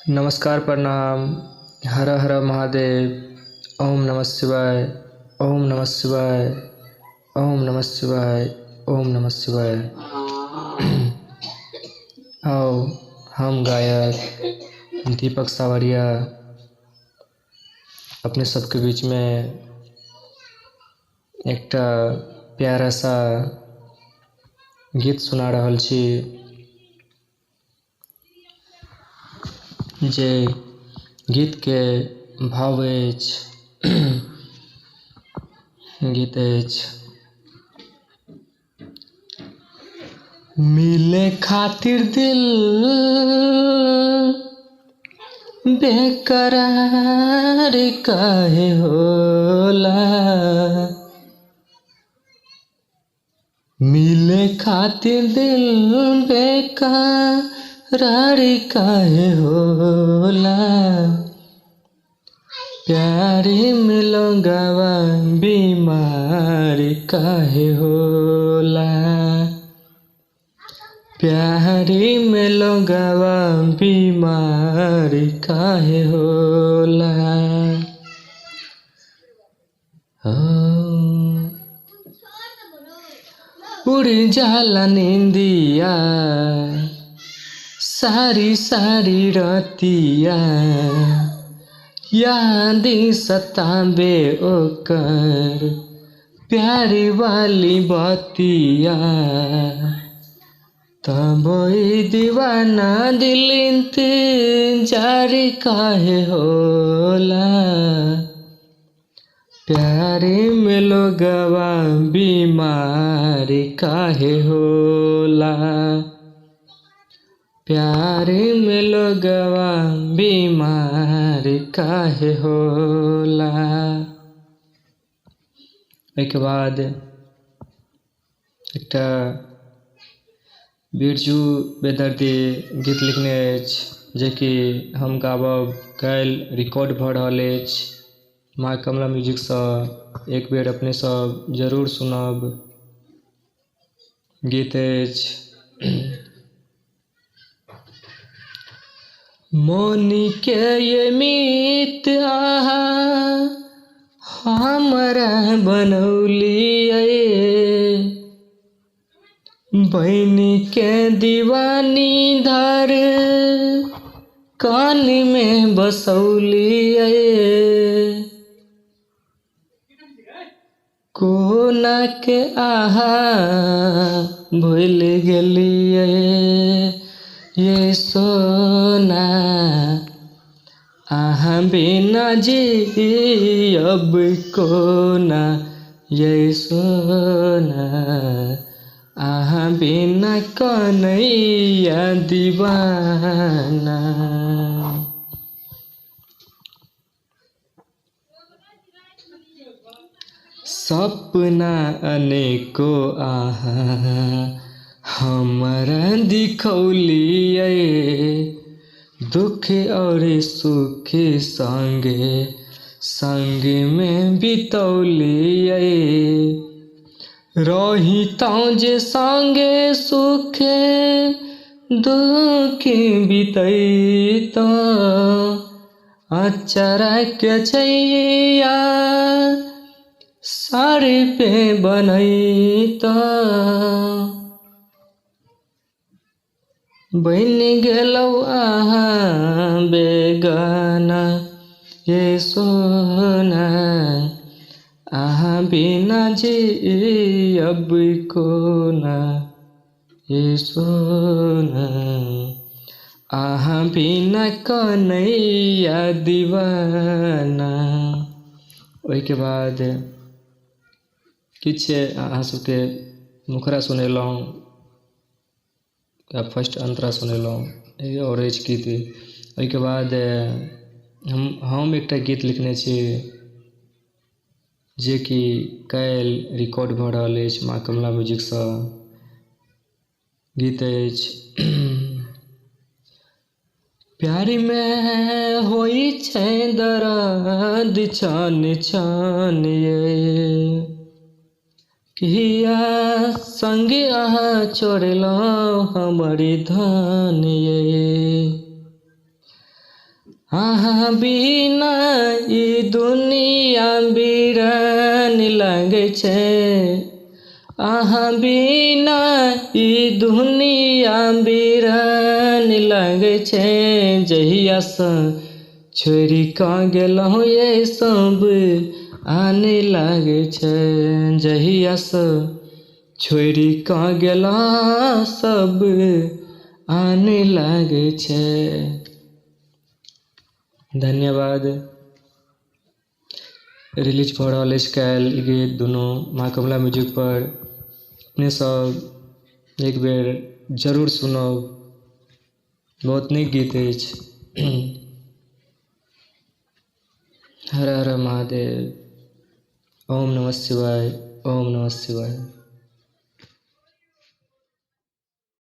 नमस्कार प्रणाम। हर हर महादेव। ओम नमः शिवाय। ओम नमः शिवाय। ओम नमः शिवाय। ओम नमः शिवाय। आओ हम गायक दीपक सावरिया अपने सबके बीच में एक प्यारा सा गीत सुना रहल छी जे गीत के भाव अछि गीत अछि मिले खातिर दिल बेकरार काहे होला। मिले खातिर दिल बेकरार काहे होला। प्यारे में लोगवा बीमार काहे होला। प्यारे में लोगवा बीमार काहे होला। उड़ जाला नींदिया सारी सारी रातिया याद सताबे ओकर प्यारी वाली बातिया। तब दीवाना दिल इंतजार काहे होला। प्यारे में लोगवा बीमार काहे होला। प्यारे में लोगवा बीमार काहे होला। एक बाद एक बिरजू बेदर्दी गीत लिखने अछि जेकि हम गाबब काल्हि रिकॉर्ड भऽ रहल अछि माँ कमला म्यूजिकसँ। एक बेर अपने सब जरूर सुनब। गीत अछि मौनी के ये मीत आहा हमरा बनौलिए बहनी के दीवानी धर कान में बसौलिए। कोना के आहा भूल गेलिए ये सोना आहा बिना जी अब कोना ये सोना आहा बिना कन्हैया दीवाना। सपना अनेको आहा हमरा दिखौलिए दुख और सुख संगे संगे में बितौलिए। रहितौ जे संगे सुख दुख बितैतौ अचरा के छैया सर पे बनैतौ। बन गेलौ आहा बेगाना ये सोना आहा बिना जी अब कोना ये सोना आहा बिना कन्हैया दीवाना। ओहिके बाद किछु अहाँ सबके मुखरा सुनेलहुँ या फर्स्ट अंतरा सुनेलहुँ और अछि गीत। ओहिके बाद हम एकटा गीत लिखने छी जे कि काल्हि रिकॉर्ड भऽ रहल अछि माँ कमला म्यूजिकसँ। गीत अछि प्यारी में होई छै दर्द छान छान ये किया संग आहा छोड़लौ हमारी धान ये अहाँ बिना ई दुनिया बिरान लागै छै, अहाँ बिना ई दुनिया बिरान लागै छै। जहियासँ छोड़ि कऽ गेलहुँ ये सब आने लागै छै, जहियासँ छोड़ि कऽ गेलहुँ सब आने लागै छै। धन्यवाद। रिलीज भऽ रहल अछि काल्हि ई गीत दुनू माँ कमला म्यूजिक पर। अपने सब एक बेर जरूर सुनब, बहुत नीक गीत अछि। हर हर महादेव। ओम नमः शिवाय, ओम नमः शिवाय।